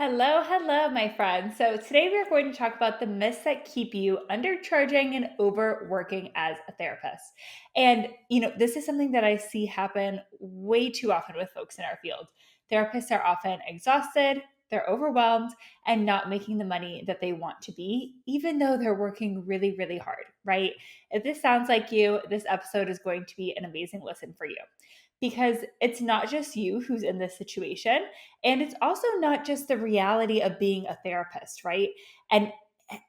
Hello, my friends. So today we're going to talk about the myths that keep you undercharging and overworking as a therapist. And, this is something that I see happen way too often with folks in our field. Therapists are often exhausted, they're overwhelmed, and not making the money that they want to be, even though they're working really, really hard, right? If this sounds like you, this episode is going to be an amazing listen for you because it's not just you who's in this situation. And it's also not just the reality of being a therapist, right? And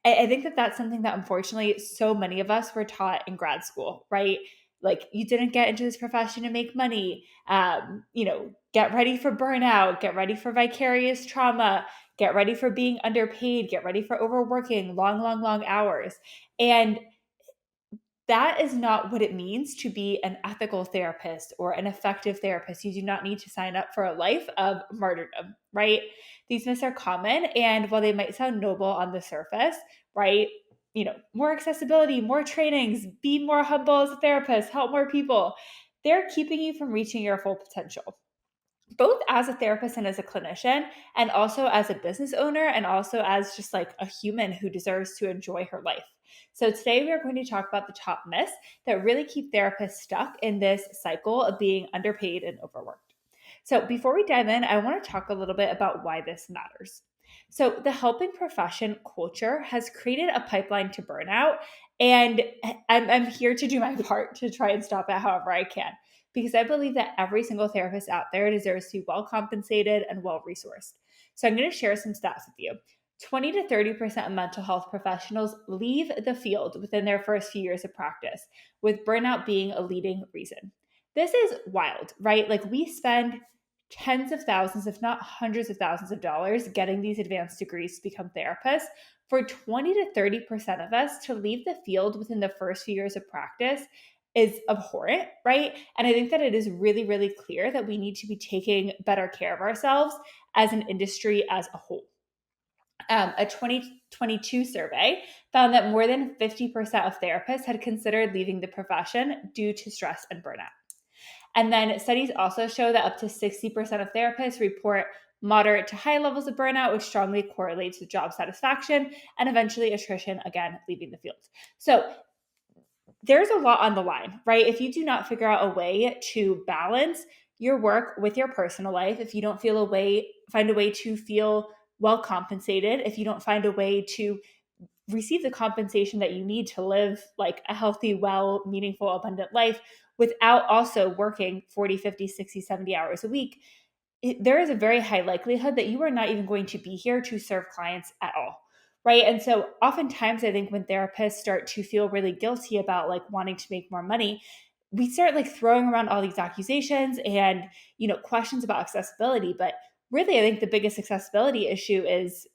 I think that that's something that unfortunately so many of us were taught in grad school, right? Like you didn't get into this profession to make money. Get ready for burnout, get ready for vicarious trauma, get ready for being underpaid, get ready for overworking, long, long, long hours. And that is not what it means to be an ethical therapist or an effective therapist. You do not need to sign up for a life of martyrdom, right? These myths are common. And while they might sound noble on the surface, right? More accessibility, more trainings, be more humble as a therapist, help more people. They're keeping you from reaching your full potential, both as a therapist and as a clinician, and also as a business owner, and also as just like a human who deserves to enjoy her life. So, today we are going to talk about the top myths that really keep therapists stuck in this cycle of being underpaid and overworked. So, before we dive in, I want to talk a little bit about why this matters. So, the helping profession culture has created a pipeline to burnout, and I'm here to do my part to try and stop it however I can, because I believe that every single therapist out there deserves to be well compensated and well resourced. So I'm going to share some stats with you. 20 to 30% of mental health professionals leave the field within their first few years of practice, with burnout being a leading reason. This is wild, right? Like we spend tens of thousands, if not hundreds of thousands of dollars getting these advanced degrees to become therapists. For 20 to 30% of us to leave the field within the first few years of practice is abhorrent, right? And I think that it is really, really clear that we need to be taking better care of ourselves as an industry as a whole. A 2022 survey found that more than 50% of therapists had considered leaving the profession due to stress and burnout. And then studies also show that up to 60% of therapists report moderate to high levels of burnout, which strongly correlates with job satisfaction and eventually attrition, again, leaving the field. So there's a lot on the line, right? If you do not figure out a way to balance your work with your personal life, if you don't find a way to feel well compensated, if you don't find a way to receive the compensation that you need to live like a healthy, well, meaningful, abundant life without also working 40, 50, 60, 70 hours a week, there is a very high likelihood that you are not even going to be here to serve clients at all. Right. And so oftentimes I think when therapists start to feel really guilty about like wanting to make more money, we start like throwing around all these accusations and, questions about accessibility. But really, I think the biggest accessibility issue is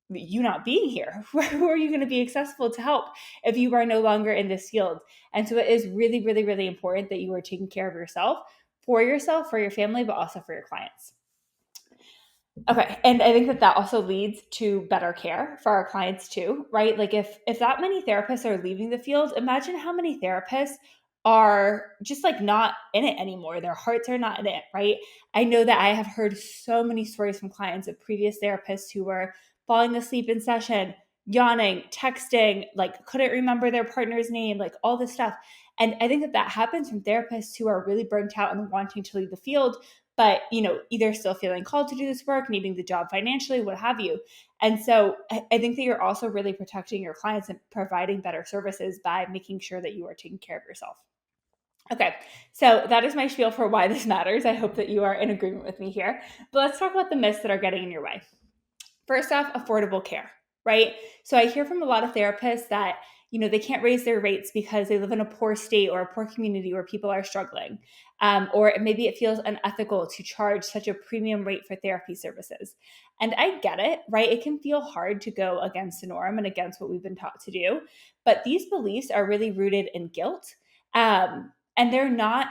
you not being here. Who are you going to be accessible to help if you are no longer in this field? And so it is really, really, really important that you are taking care of yourself, for your family, but also for your clients. Okay. And I think that that also leads to better care for our clients too, right? Like if that many therapists are leaving the field, imagine how many therapists are just like not in it anymore. Their hearts are not in it, right? I know that I have heard so many stories from clients of previous therapists who were falling asleep in session, yawning, texting, like couldn't remember their partner's name, like all this stuff. And I think that that happens from therapists who are really burnt out and wanting to leave the field, but either still feeling called to do this work, needing the job financially, what have you. And so I think that you're also really protecting your clients and providing better services by making sure that you are taking care of yourself. Okay, so that is my spiel for why this matters. I hope that you are in agreement with me here. But let's talk about the myths that are getting in your way. First off, affordable care, right? So I hear from a lot of therapists that, they can't raise their rates because they live in a poor state or a poor community where people are struggling. Or maybe it feels unethical to charge such a premium rate for therapy services. And I get it, right? It can feel hard to go against the norm and against what we've been taught to do. But these beliefs are really rooted in guilt. And they're not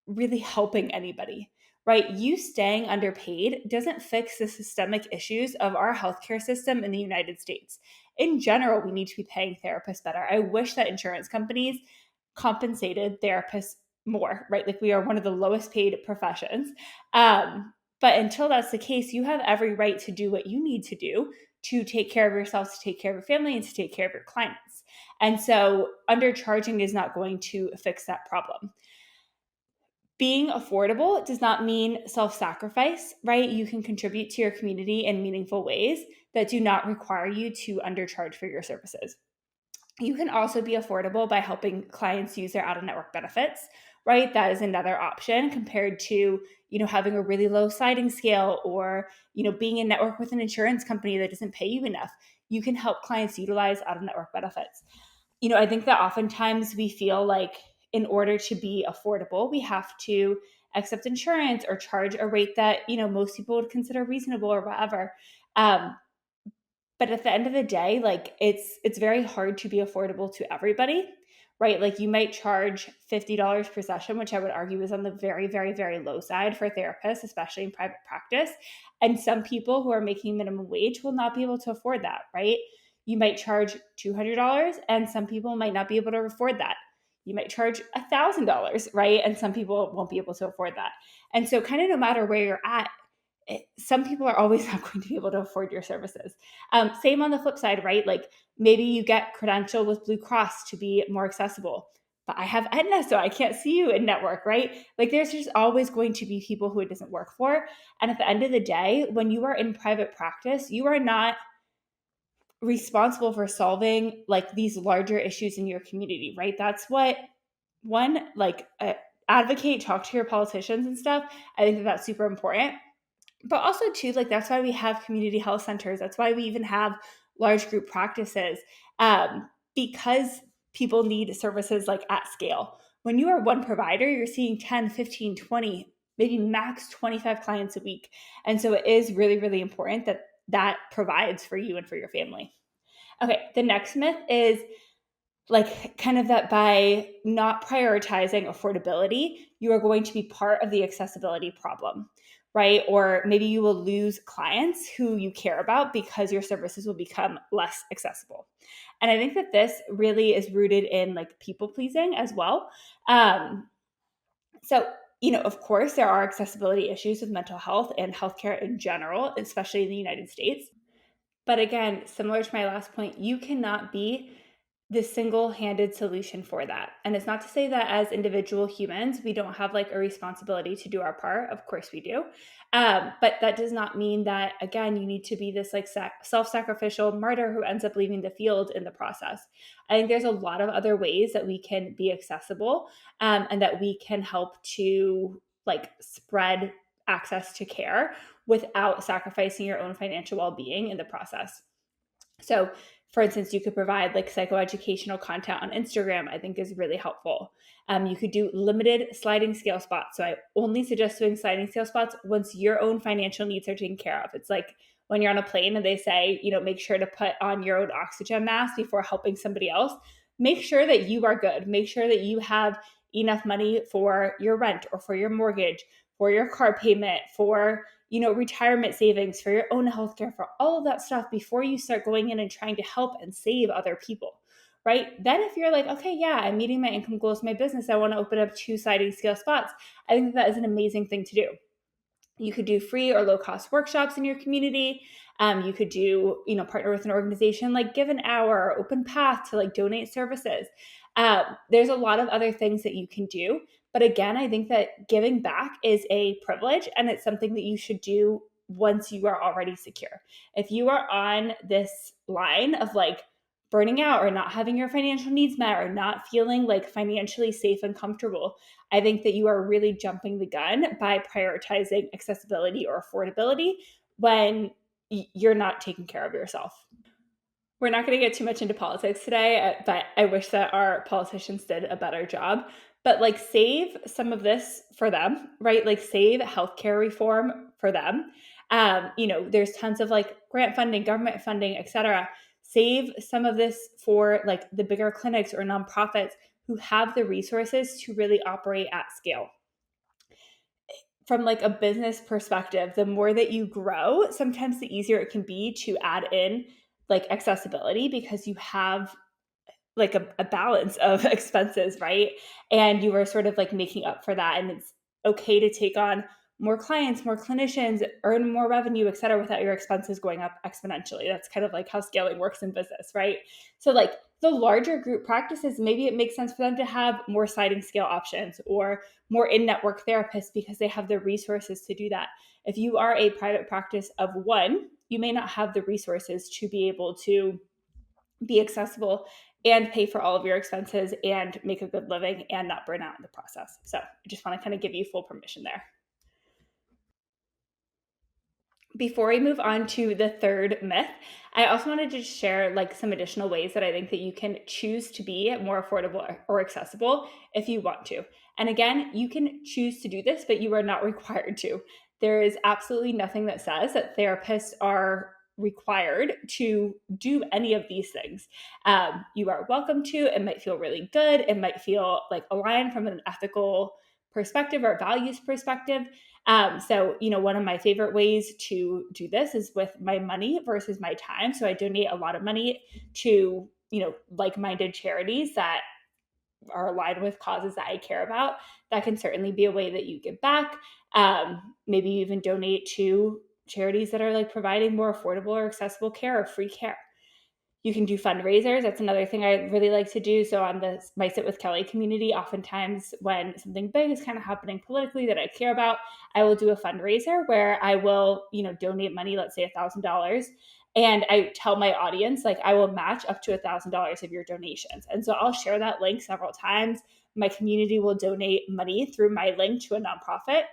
really helping anybody, right? You staying underpaid doesn't fix the systemic issues of our healthcare system in the United States. In general, we need to be paying therapists better. I wish that insurance companies compensated therapists more, right? Like we are one of the lowest paid professions. But until that's the case, you have every right to do what you need to do to take care of yourself, to take care of your family, and to take care of your clients. And so undercharging is not going to fix that problem. Being affordable does not mean self-sacrifice, right? You can contribute to your community in meaningful ways that do not require you to undercharge for your services. You can also be affordable by helping clients use their out-of-network benefits, right? That is another option compared to, having a really low sliding scale, or, being in network with an insurance company that doesn't pay you enough. You can help clients utilize out-of-network benefits. I think that oftentimes we feel like in order to be affordable, we have to accept insurance or charge a rate that, most people would consider reasonable or whatever. Um, but at the end of the day, like it's very hard to be affordable to everybody, right? Like you might charge $50 per session, which I would argue is on the very, very, very low side for therapists, especially in private practice. And some people who are making minimum wage will not be able to afford that, right? You might charge $200 and some people might not be able to afford that. You might charge $1,000, right? And some people won't be able to afford that. And so kind of no matter where you're at, some people are always not going to be able to afford your services. Same on the flip side, right? Like maybe you get credentialed with Blue Cross to be more accessible, but I have Aetna, so I can't see you in network, right? Like there's just always going to be people who it doesn't work for. And at the end of the day, when you are in private practice, you are not responsible for solving like these larger issues in your community, right? That's what advocate, talk to your politicians and stuff. I think that that's super important. But also too, like that's why we have community health centers. That's why we even have large group practices, because people need services like at scale. When you are one provider, you're seeing 10, 15, 20, maybe max 25 clients a week. And so it is really, really important that that provides for you and for your family. Okay, the next myth is like kind of that by not prioritizing affordability, you are going to be part of the accessibility problem, right? Or maybe you will lose clients who you care about because your services will become less accessible. And I think that this really is rooted in like people pleasing as well. So, of course, there are accessibility issues with mental health and healthcare in general, especially in the United States. But again, similar to my last point, you cannot be the single-handed solution for that. And it's not to say that as individual humans, we don't have like a responsibility to do our part. Of course we do. But that does not mean that, again, you need to be this like self-sacrificial martyr who ends up leaving the field in the process. I think there's a lot of other ways that we can be accessible, and that we can help to like spread access to care without sacrificing your own financial well-being in the process. So, for instance, you could provide like psychoeducational content on Instagram, I think is really helpful. You could do limited sliding scale spots. So I only suggest doing sliding scale spots once your own financial needs are taken care of. It's like when you're on a plane and they say, make sure to put on your own oxygen mask before helping somebody else. Make sure that you are good. Make sure that you have enough money for your rent or for your mortgage, for your car payment, for retirement savings, for your own healthcare, for all of that stuff before you start going in and trying to help and save other people, right? Then if you're like, okay, yeah, I'm meeting my income goals, my business, I want to open up 2 sliding scale spots, I think that is an amazing thing to do. You could do free or low cost workshops in your community. You could do, partner with an organization like Give an Hour, Open Path to like donate services. There's a lot of other things that you can do. But again, I think that giving back is a privilege and it's something that you should do once you are already secure. If you are on this line of like burning out or not having your financial needs met or not feeling like financially safe and comfortable, I think that you are really jumping the gun by prioritizing accessibility or affordability when you're not taking care of yourself. We're not going to get too much into politics today, but I wish that our politicians did a better job. But like save some of this for them, right? Like save healthcare reform for them. There's tons of like grant funding, government funding, et cetera. Save some of this for like the bigger clinics or nonprofits who have the resources to really operate at scale. From like a business perspective, the more that you grow, sometimes the easier it can be to add in like accessibility because you have like a balance of expenses, right? And you are sort of like making up for that. And it's okay to take on more clients, more clinicians, earn more revenue, et cetera, without your expenses going up exponentially. That's kind of like how scaling works in business, right? So like the larger group practices, maybe it makes sense for them to have more sliding scale options or more in-network therapists because they have the resources to do that. If you are a private practice of one, you may not have the resources to be able to be accessible and pay for all of your expenses and make a good living and not burn out in the process. So I just want to kind of give you full permission there. Before we move on to the third myth, I also wanted to share like some additional ways that I think that you can choose to be more affordable or accessible if you want to. And again, you can choose to do this, but you are not required to. There is absolutely nothing that says that therapists are required to do any of these things. You are welcome to. It might feel really good. It might feel like aligned from an ethical perspective or values perspective. One of my favorite ways to do this is with my money versus my time. So I donate a lot of money to, like-minded charities that are aligned with causes that I care about. That can certainly be a way that you give back. Maybe you even donate to charities that are like providing more affordable or accessible care or free care. You can do fundraisers. That's another thing I really like to do. So on my Sit with Kelly community, oftentimes when something big is kind of happening politically that I care about, I will do a fundraiser where I will, donate money, let's say $1,000. And I tell my audience, like, I will match up to $1,000 of your donations. And so I'll share that link several times. My community will donate money through my link to a nonprofit,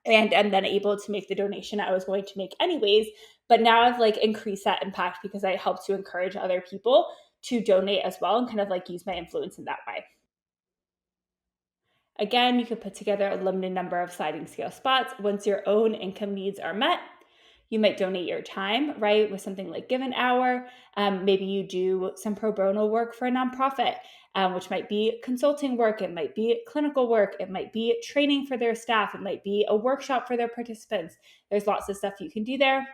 and I'm then able to make the donation I was going to make anyways. But now I've like increased that impact because I help to encourage other people to donate as well and kind of like use my influence in that way. Again, you could put together a limited number of sliding scale spots once your own income needs are met. You might donate your time, right, with something like Give an Hour. Maybe you do some pro bono work for a nonprofit, which might be consulting work. It might be clinical work. It might be training for their staff. It might be a workshop for their participants. There's lots of stuff you can do there.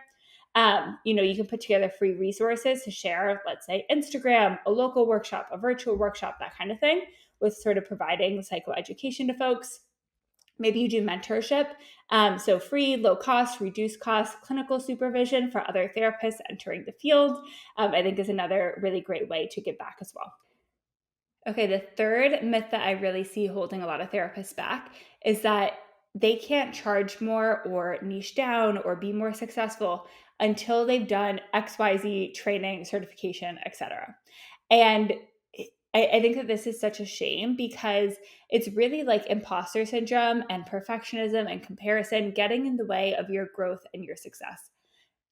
You can put together free resources to share, let's say Instagram, a local workshop, a virtual workshop, that kind of thing, with sort of providing psychoeducation to folks. Maybe you do mentorship. So free, low cost, reduced cost clinical supervision for other therapists entering the field, I think is another really great way to give back as well. Okay, the third myth that I really see holding a lot of therapists back is that they can't charge more or niche down or be more successful until they've done XYZ training, certification, etc. And I think that this is such a shame because it's really like imposter syndrome and perfectionism and comparison getting in the way of your growth and your success.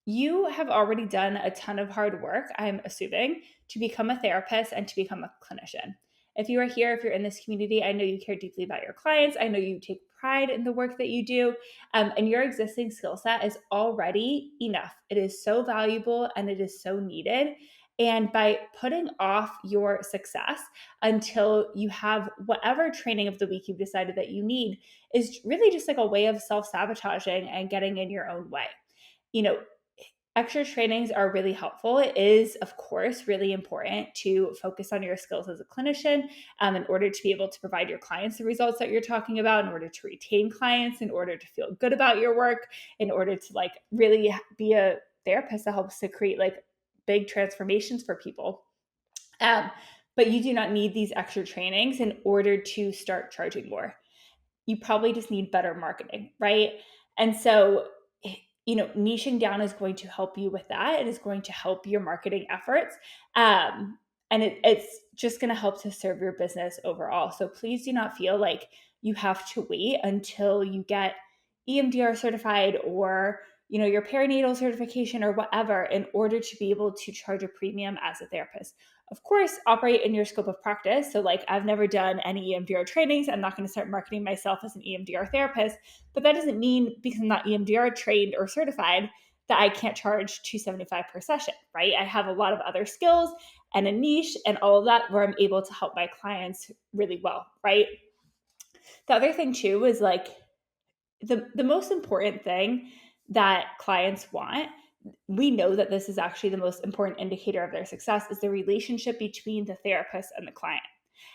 You have already done a ton of hard work, I'm assuming, to become a therapist and to become a clinician. If you are here, if you're in this community, I know you care deeply about your clients. I know you take pride in the work that you do, and your existing skill set is already enough. It is so valuable and it is so needed. And by putting off your success until you have whatever training of the week you've decided that you need is really just like a way of self sabotaging and getting in your own way. You know, Extra trainings are really helpful. It is, of course, really important to focus on your skills as a clinician in order to be able to provide your clients the results that you're talking about, in order to retain clients, in order to feel good about your work, in order to like really be a therapist that helps to create like big transformations for people. But you do not need these extra trainings in order to start charging more. You probably just need better marketing, right? And so, niching down is going to help you with that. It is going to help your marketing efforts. And it's just going to help to serve your business overall. So please do not feel like you have to wait until you get EMDR certified or your perinatal certification or whatever in order to be able to charge a premium as a therapist. Of course, operate in your scope of practice. So like I've never done any EMDR trainings. I'm not going to start marketing myself as an EMDR therapist, but that doesn't mean because I'm not EMDR trained or certified that I can't charge $275 per session, right? I have a lot of other skills and a niche and all of that where I'm able to help my clients really well, right? The other thing too is like the most important thing that clients want, we know that this is actually the most important indicator of their success, is the relationship between the therapist and the client.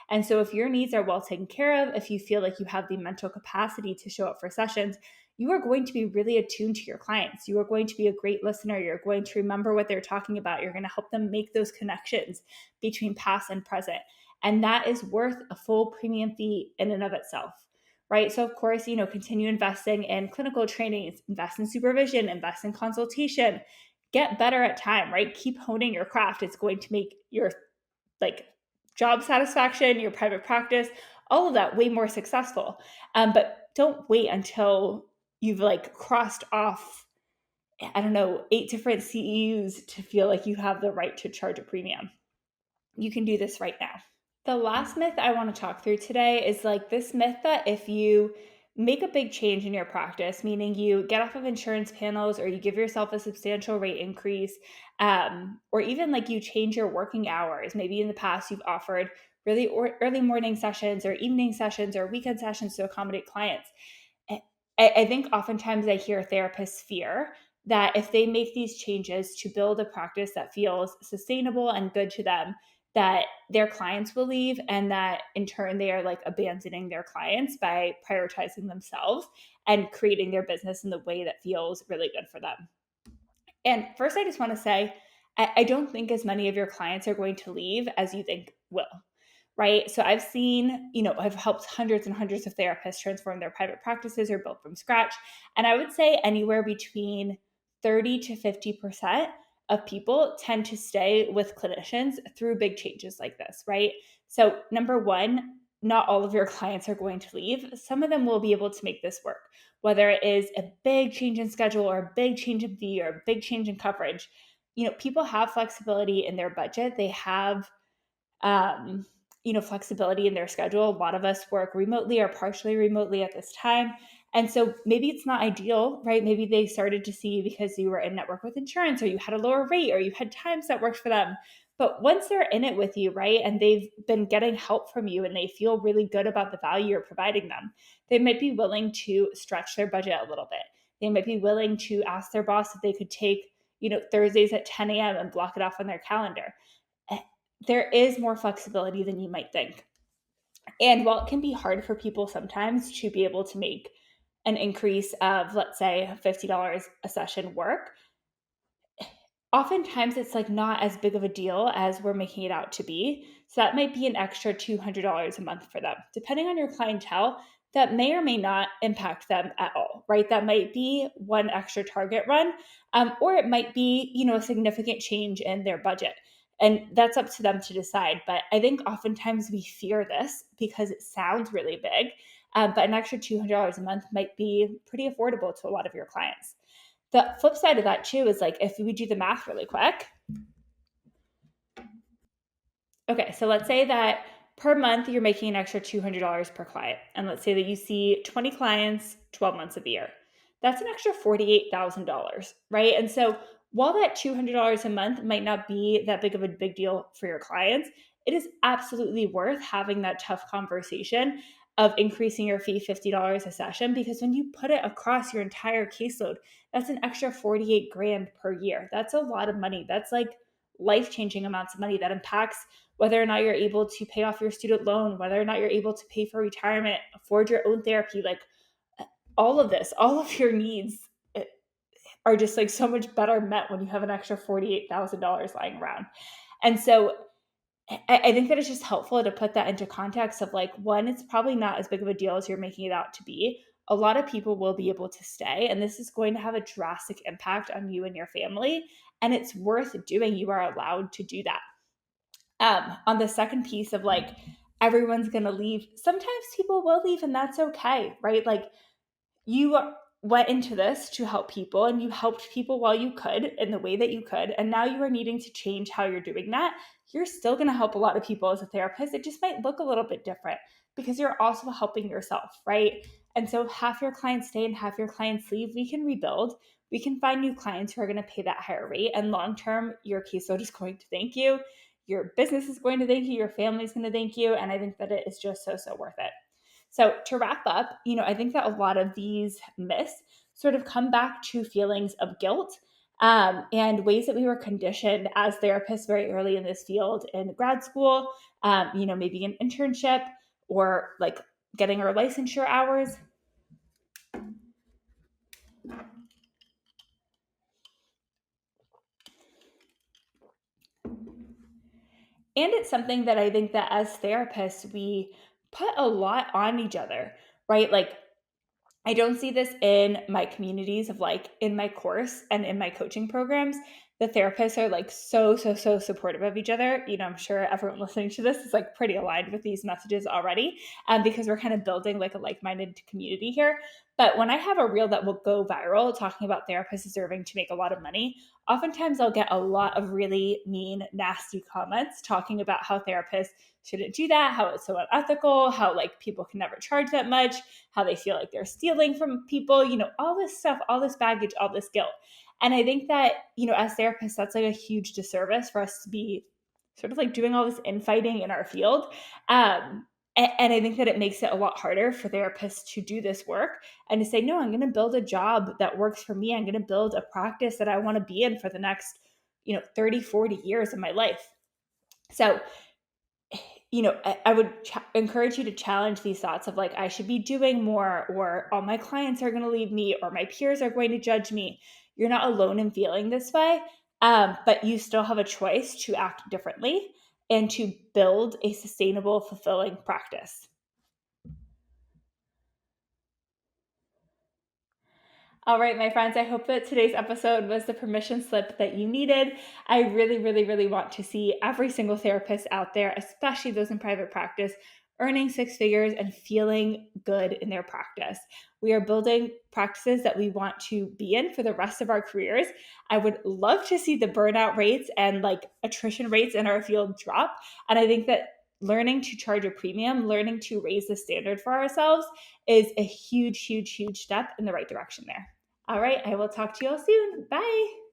And so if your needs are well taken care of, if you feel like you have the mental capacity to show up for sessions, you are going to be really attuned to your clients. You are going to be a great listener. You're going to remember what they're talking about. You're going to help them make those connections between past and present. And that is worth a full premium fee in and of itself. Right. So, of course, continue investing in clinical trainings, invest in supervision, invest in consultation, get better at time, right? Keep honing your craft. It's going to make your like job satisfaction, your private practice, all of that way more successful. But don't wait until you've crossed off, I don't know, 8 different CEUs to feel like you have the right to charge a premium. You can do this right now. The last myth I want to talk through today is this myth that if you make a big change in your practice, meaning you get off of insurance panels or you give yourself a substantial rate increase, or even you change your working hours. Maybe in the past you've offered really early morning sessions or evening sessions or weekend sessions to accommodate clients. I think oftentimes I hear therapists fear that if they make these changes to build a practice that feels sustainable and good to them, that their clients will leave, and that in turn they are abandoning their clients by prioritizing themselves and creating their business in the way that feels really good for them. And first, I just want to say, I don't think as many of your clients are going to leave as you think will. Right. So I've seen, I've helped hundreds and hundreds of therapists transform their private practices or build from scratch. And I would say anywhere between 30 to 50% of people tend to stay with clinicians through big changes like this. Right. So, number one, not all of your clients are going to leave. Some of them will be able to make this work, whether it is a big change in schedule or a big change in fee or a big change in coverage. People have flexibility in their budget. They have um, flexibility in their schedule. A lot of us work remotely or partially remotely at this time. And so maybe it's not ideal, right? Maybe they started to see because you were in network with insurance or you had a lower rate or you had times that worked for them. But once they're in it with you, right, and they've been getting help from you and they feel really good about the value you're providing them, they might be willing to stretch their budget a little bit. They might be willing to ask their boss if they could take, Thursdays at 10 a.m. and block it off on their calendar. There is more flexibility than you might think. And while it can be hard for people sometimes to be able to make an increase of, let's say, $50 a session work, oftentimes it's not as big of a deal as we're making it out to be. So that might be an extra $200 a month for them. Depending on your clientele, that may or may not impact them at all, right? That might be one extra target run, or it might be, a significant change in their budget. And that's up to them to decide. But I think oftentimes we fear this because it sounds really big, but an extra $200 a month might be pretty affordable to a lot of your clients. The flip side of that too is if we do the math really quick. Okay, so let's say that per month you're making an extra $200 per client. And let's say that you see 20 clients 12 months of the year. That's an extra $48,000, right? And so while that $200 a month might not be that big of a big deal for your clients, it is absolutely worth having that tough conversation of increasing your fee $50 a session, because when you put it across your entire caseload, that's an extra 48 grand per year. That's a lot of money. That's life-changing amounts of money that impacts whether or not you're able to pay off your student loan, whether or not you're able to pay for retirement, afford your own therapy, all of this, all of your needs are just so much better met when you have an extra $48,000 lying around. And so I think that it's just helpful to put that into context of one, it's probably not as big of a deal as you're making it out to be. A lot of people will be able to stay, and this is going to have a drastic impact on you and your family. And it's worth doing. You are allowed to do that. On the second piece of everyone's going to leave, sometimes people will leave, and that's okay, right? You went into this to help people, and you helped people while you could in the way that you could. And now you are needing to change how you're doing that. You're still going to help a lot of people as a therapist. It just might look a little bit different because you're also helping yourself, right? And so if half your clients stay and half your clients leave, we can rebuild. We can find new clients who are going to pay that higher rate. And long term, your caseload is going to thank you. Your business is going to thank you. Your family is going to thank you. And I think that it is just so worth it. So to wrap up, I think that a lot of these myths sort of come back to feelings of guilt, and ways that we were conditioned as therapists very early in this field in grad school, maybe an internship or getting our licensure hours. And it's something that I think that as therapists, we put a lot on each other, right? Like, I don't see this in my communities of like in my course and in my coaching programs. The therapists are like so supportive of each other. I'm sure everyone listening to this is like pretty aligned with these messages already, because we're kind of building like a like-minded community here. But when I have a reel that will go viral talking about therapists deserving to make a lot of money, oftentimes I'll get a lot of really mean, nasty comments talking about how therapists shouldn't do that, how it's so unethical, how like people can never charge that much, how they feel like they're stealing from people, all this stuff, all this baggage, all this guilt. And I think that, as therapists, that's like a huge disservice for us to be sort of like doing all this infighting in our field. And I think that it makes it a lot harder for therapists to do this work and to say, no, I'm going to build a job that works for me. I'm going to build a practice that I want to be in for the next, 30, 40 years of my life. So I would encourage you to challenge these thoughts of like, I should be doing more, or all my clients are going to leave me, or my peers are going to judge me. You're not alone in feeling this way, but you still have a choice to act differently and to build a sustainable, fulfilling practice. All right, my friends, I hope that today's episode was the permission slip that you needed. I really want to see every single therapist out there, especially those in private practice, earning six figures and feeling good in their practice. We are building practices that we want to be in for the rest of our careers. I would love to see the burnout rates and like attrition rates in our field drop. And I think that learning to charge a premium, learning to raise the standard for ourselves is a huge step in the right direction there. All right, I will talk to you all soon. Bye.